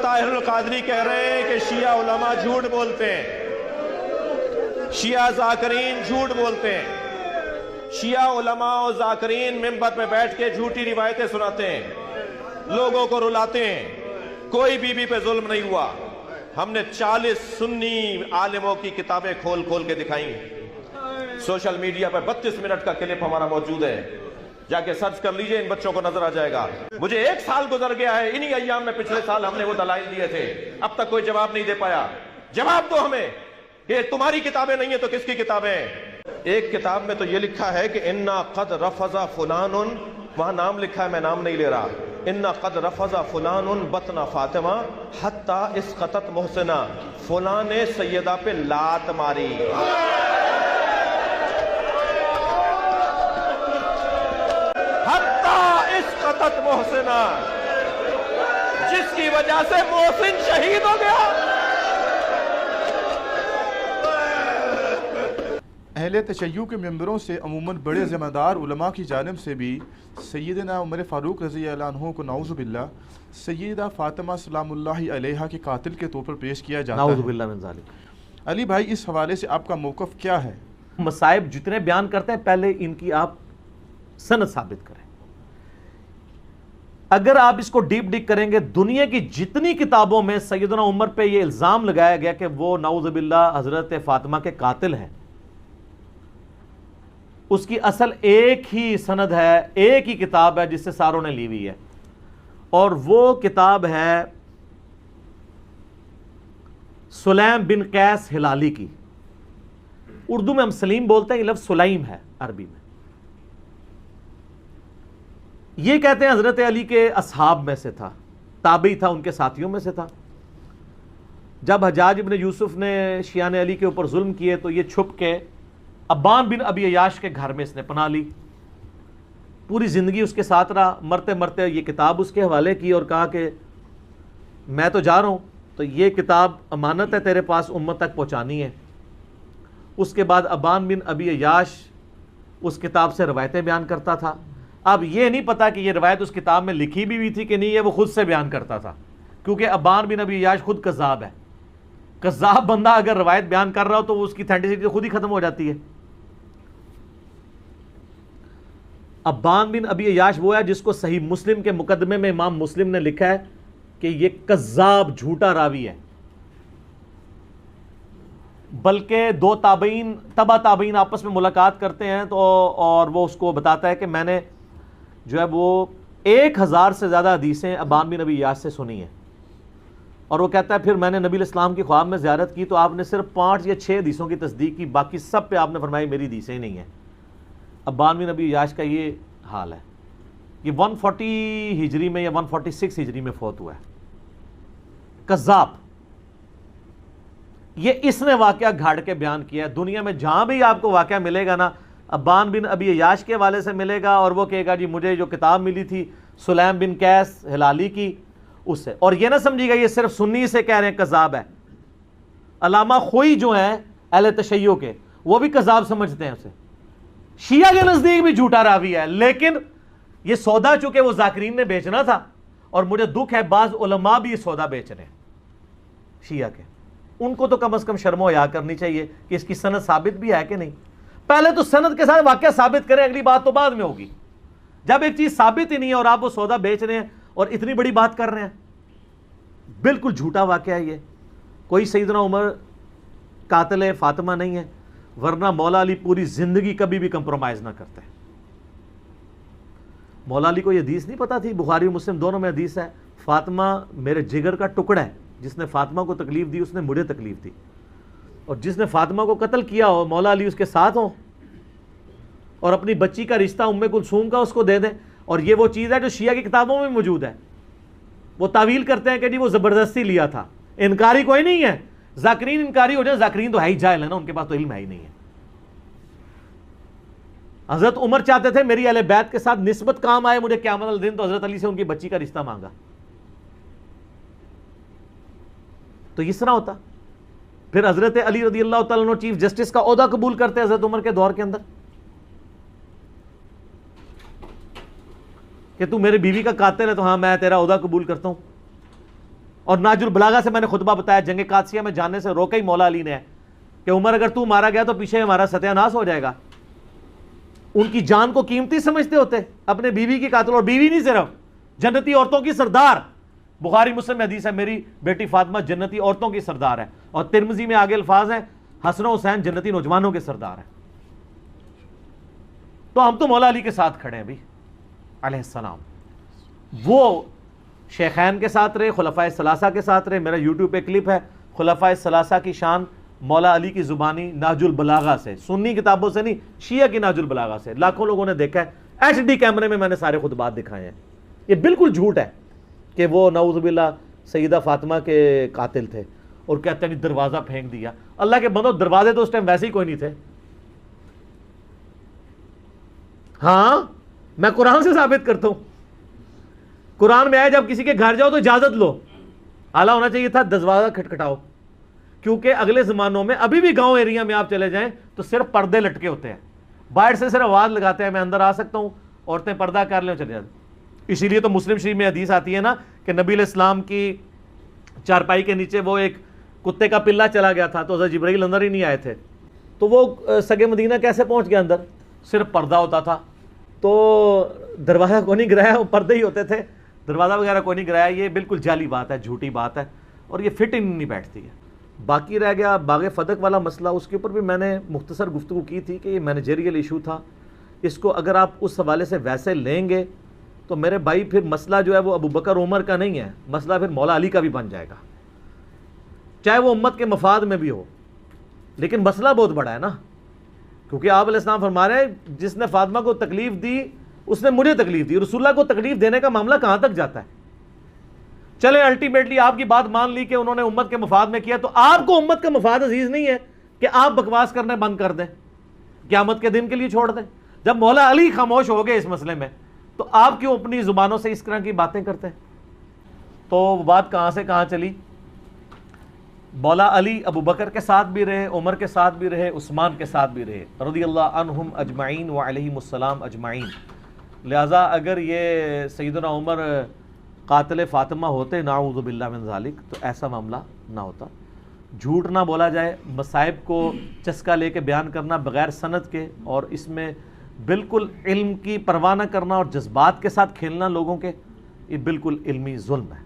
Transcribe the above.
طاہر القادری کہہ رہے ہیں کہ شیعہ علماء جھوٹ بولتے ہیں، شیعہ ذاکرین جھوٹ بولتے ہیں، شیعہ علماء و ذاکرین منبر پہ بیٹھ کے جھوٹی روایتیں سناتے ہیں، لوگوں کو رلاتے ہیں۔ کوئی بی بی پہ ظلم نہیں ہوا۔ ہم نے 40 سنی عالموں کی کتابیں کھول کھول کے دکھائیں۔ سوشل میڈیا پر 32 منٹ کا کلپ ہمارا موجود ہے، جا کے سرچ کر لیجئے، ان بچوں کو نظر آ جائے گا۔ مجھے 1 سال گزر گیا ہے، انہی ایام میں پچھلے سال ہم نے وہ دلائل دیے تھے، اب تک کوئی جواب نہیں دے پایا۔ جواب دو ہمیں کہ تمہاری کتابیں نہیں ہیں تو کس کی کتابیں ہیں؟ ایک کتاب میں تو یہ لکھا ہے کہ انا قد رفض فلان، وہاں نام لکھا ہے، میں نام نہیں لے رہا، انا قد رفض فلان بطن فاطمہ حتی اسقطت محسنہ، فلاں نے سیدہ پہ لات ماری۔ حتی اسقطت محسنہ، جس کی وجہ سے محسن شہید ہو گیا۔ اہل تشیع کے ممبروں سے عموماً بڑے ذمہ دار علماء کی جانب سے بھی سیدنا عمر فاروق رضی اللہ عنہ کو نعوذ باللہ سیدہ فاطمہ سلام اللہ علیہا کے قاتل کے طور پر پیش کیا جاتا ہے۔ نعوذ باللہ من ذالک۔ علی بھائی، اس حوالے سے آپ کا موقف کیا ہے؟ مصائب جتنے بیان کرتے ہیں پہلے ان کی آپ سند ثابت کریں۔ اگر آپ اس کو ڈیپ ڈگ کریں گے، دنیا کی جتنی کتابوں میں سیدنا عمر پہ یہ الزام لگایا گیا کہ وہ نعوذ باللہ حضرت فاطمہ کے قاتل ہیں، اس کی اصل ایک ہی سند ہے، ایک ہی کتاب ہے جس سے ساروں نے لی ہوئی ہے، اور وہ کتاب ہے سلیم بن قیس ہلالی کی۔ اردو میں ہم سلیم بولتے ہیں، یہ لفظ سلیم ہے عربی میں۔ یہ کہتے ہیں حضرت علی کے اصحاب میں سے تھا، تابعی تھا، ان کے ساتھیوں میں سے تھا۔ جب حجاج ابن یوسف نے شیعان علی کے اوپر ظلم کیے تو یہ چھپ کے ابان بن ابی عیاش کے گھر میں اس نے پناہ لی، پوری زندگی اس کے ساتھ رہا۔ مرتے مرتے یہ کتاب اس کے حوالے کی اور کہا کہ میں تو جا رہا ہوں، تو یہ کتاب امانت ہے تیرے پاس، امت تک پہنچانی ہے۔ اس کے بعد ابان بن ابی عیاش اس کتاب سے روایتیں بیان کرتا تھا۔ اب یہ نہیں پتا کہ یہ روایت اس کتاب میں لکھی بھی ہوئی تھی کہ نہیں ہے، وہ خود سے بیان کرتا تھا، کیونکہ ابان بن ابی عیاش خود کذاب ہے۔ کذاب بندہ اگر روایت بیان کر رہا ہو تو اس کی اتھینٹسٹی خود ہی ختم ہو جاتی ہے۔ ابان بن ابی عیاش وہ ہے جس کو صحیح مسلم کے مقدمے میں امام مسلم نے لکھا ہے کہ یہ کذاب جھوٹا راوی ہے، بلکہ 2 تابعین تبع تابعین آپس میں ملاقات کرتے ہیں تو اور وہ اس کو بتاتا ہے کہ میں نے جو ہے وہ 1000 سے زیادہ حدیثیں ابان بن ابی عیاش سے سنی ہیں، اور وہ کہتا ہے پھر میں نے نبی علیہ السلام کی خواب میں زیارت کی تو آپ نے صرف 5 یا 6 حدیثوں کی تصدیق کی، باقی سب پہ آپ نے فرمایا میری حدیثیں ہی نہیں ہیں۔ ابان بن ابی عیاش کا یہ حال ہے۔ یہ 140 ہجری میں یا 146 ہجری میں فوت ہوا ہے۔ کذاب۔ یہ اس نے واقعہ گھاڑ کے بیان کیا ہے۔ دنیا میں جہاں بھی آپ کو واقعہ ملے گا نا، ابان بن ابی عیاش کے حوالے سے ملے گا، اور وہ کہے گا جی مجھے جو کتاب ملی تھی سلیم بن قیس ہلالی کی، اس سے۔ اور یہ نہ سمجھیے گا یہ صرف سنی سے کہہ رہے ہیں کذاب ہے۔ علامہ خوئی جو ہیں اہل تشیع کے، وہ بھی کذاب سمجھتے ہیں اسے۔ شیعہ کے نزدیک بھی جھوٹا راوی ہے، لیکن یہ سودا چونکہ وہ ذاکرین نے بیچنا تھا، اور مجھے دکھ ہے بعض علماء بھی یہ سودا بیچ رہے ہیں شیعہ کے۔ ان کو تو کم از کم شرم و حیا کرنی چاہیے کہ اس کی سند ثابت بھی ہے کہ نہیں۔ پہلے تو سند کے ساتھ واقعہ ثابت کریں، اگلی بات تو بعد میں ہوگی۔ جب ایک چیز ثابت ہی نہیں ہے اور آپ وہ سودا بیچ رہے ہیں اور اتنی بڑی بات کر رہے ہیں، بالکل جھوٹا واقعہ ہے یہ۔ کوئی سیدنا عمر قاتل فاطمہ نہیں ہے، ورنہ مولا علی پوری زندگی کبھی بھی کمپرومائز نہ کرتے۔ مولا علی کو یہ حدیث نہیں پتا تھی، بخاری و مسلم دونوں میں حدیث ہے، فاطمہ میرے جگر کا ٹکڑا ہے، جس نے فاطمہ کو تکلیف دی اس نے مجھے تکلیف دی، اور جس نے فاطمہ کو قتل کیا ہو مولا علی اس کے ساتھ ہوں، اور اپنی بچی کا رشتہ ام کلثوم کا اس کو دے دیں۔ اور یہ وہ چیز ہے جو شیعہ کی کتابوں میں موجود ہے۔ وہ تعویل کرتے ہیں کہ جی وہ زبردستی لیا تھا، انکاری کوئی نہیں ہے۔ ذاکرین انکاری ہو جائے، ذاکرین تو ہے ہی جاہل ہے نا، ان کے پاس تو علم ہے ہی نہیں ہے۔ حضرت عمر چاہتے تھے میری اہل بیت کے ساتھ نسبت کام آئے مجھے قیامت الدین، تو حضرت علی سے ان کی بچی کا رشتہ مانگا۔ تو اس طرح ہوتا۔ پھر حضرت علی رضی اللہ تعالیٰ عنہ چیف جسٹس کا عہدہ قبول کرتے حضرت عمر کے دور کے اندر، کہ تو میرے بیوی کا قاتل ہے تو ہاں میں تیرا عہدہ قبول کرتا ہوں۔ اور ناج البلاغہ سے میں نے خطبہ بتایا جنگ قادسیہ میں جانے سے روکا ہی مولا علی نے ہے کہ عمر اگر تو مارا گیا تو پیچھے ہمارا ستیہ ناس ہو جائے گا. ان کی جان کو قیمتی سمجھتے ہوتے, اپنے بیوی کی قاتل, اور بیوی نہیں صرف, جنتی عورتوں کی سردار. بخاری مسلم میں حدیث ہے میری بیٹی فاطمہ جنتی عورتوں کی سردار ہے, اور ترمذی میں آگے الفاظ ہیں حسن و حسین جنتی نوجوانوں کے سردار ہیں. تو ہم تو مولا علی کے ساتھ کھڑے ہیں بھی علیہ السلام. وہ شیخین کے ساتھ رہے, خلفائے ثلاثہ کے ساتھ رہے. میرا یوٹیوب پہ کلپ ہے خلفائے ثلاثہ کی شان مولا علی کی زبانی نہج البلاغہ سے, سنی کتابوں سے نہیں, شیعہ کی نہج البلاغہ سے. لاکھوں لوگوں نے دیکھا ہے, ایچ ڈی کیمرے میں نے سارے خطبات دکھائے ہیں. یہ بالکل جھوٹ ہے کہ وہ نعوذ باللہ سیدہ فاطمہ کے قاتل تھے اور کہتے ہیں دروازہ پھینک دیا. اللہ کے بندو, دروازے تو اس ٹائم ویسے ہی کوئی نہیں تھے. ہاں میں قرآن سے ثابت کرتا ہوں, قرآن میں آیا جب کسی کے گھر جاؤ تو اجازت لو. اعلیٰ ہونا چاہیے تھا دروازہ کھٹکھٹاؤ, کیونکہ اگلے زمانوں میں ابھی بھی گاؤں ایریا میں آپ چلے جائیں تو صرف پردے لٹکے ہوتے ہیں, باہر سے صرف آواز لگاتے ہیں میں اندر آ سکتا ہوں, عورتیں پردہ کر لیں چلے جاتے. اسی لیے تو مسلم شریف میں حدیث آتی ہے نا کہ نبی علیہ السلام کی چارپائی کے نیچے وہ ایک کتے کا پلہ چلا گیا تھا تو حضرت جبرائیل اندر ہی نہیں آئے تھے. تو وہ سگے مدینہ کیسے پہنچ گیا اندر؟ صرف پردہ ہوتا تھا. تو دروازہ کو نہیں گرایا, وہ پردے ہی ہوتے تھے, دروازہ وغیرہ کو نہیں گرایا. یہ بالکل جعلی بات ہے, جھوٹی بات ہے, اور یہ فٹ ان نہیں بیٹھتی ہے. باقی رہ گیا باغ فدق والا مسئلہ, اس کے اوپر بھی میں نے مختصر گفتگو کی تھی کہ یہ مینیجریل ایشو تھا. اس کو اگر آپ اس حوالے سے ویسے لیں گے تو میرے بھائی پھر مسئلہ جو ہے وہ ابو بکر عمر کا نہیں ہے, مسئلہ پھر مولا علی کا بھی بن جائے گا, چاہے وہ امت کے مفاد میں بھی ہو. لیکن مسئلہ بہت بڑا ہے نا, کیونکہ آپ علیہ السلام فرما رہے ہیں جس نے فاطمہ کو تکلیف دی اس نے مجھے تکلیف دی. رسول اللہ کو تکلیف دینے کا معاملہ کہاں تک جاتا ہے؟ چلے الٹیمیٹلی آپ کی بات مان لی کہ انہوں نے امت کے مفاد میں کیا, تو آپ کو امت کا مفاد عزیز نہیں ہے کہ آپ بکواس کرنے بند کر دیں, قیامت کے دن کے لیے چھوڑ دیں. جب مولا علی خاموش ہو گئے اس مسئلے میں تو آپ کیوں اپنی زبانوں سے اس طرح کی باتیں کرتے ہیں؟ تو بات کہاں سے کہاں چلی. مولا علی ابو بکر کے ساتھ بھی رہے, عمر کے ساتھ بھی رہے, عثمان کے ساتھ بھی رہے, رضی اللہ عنہم اجمعین وعلیہم السلام اجمعین. لہٰذا اگر یہ سیدنا عمر قاتل فاطمہ ہوتے نعوذ باللہ من ذالک تو ایسا معاملہ نہ ہوتا. جھوٹ نہ بولا جائے, مصائب کو چسکا لے کے بیان کرنا بغیر سند کے, اور اس میں بالکل علم کی پرواہ نہ کرنا اور جذبات کے ساتھ کھیلنا لوگوں کے, یہ بالکل علمی ظلم ہے.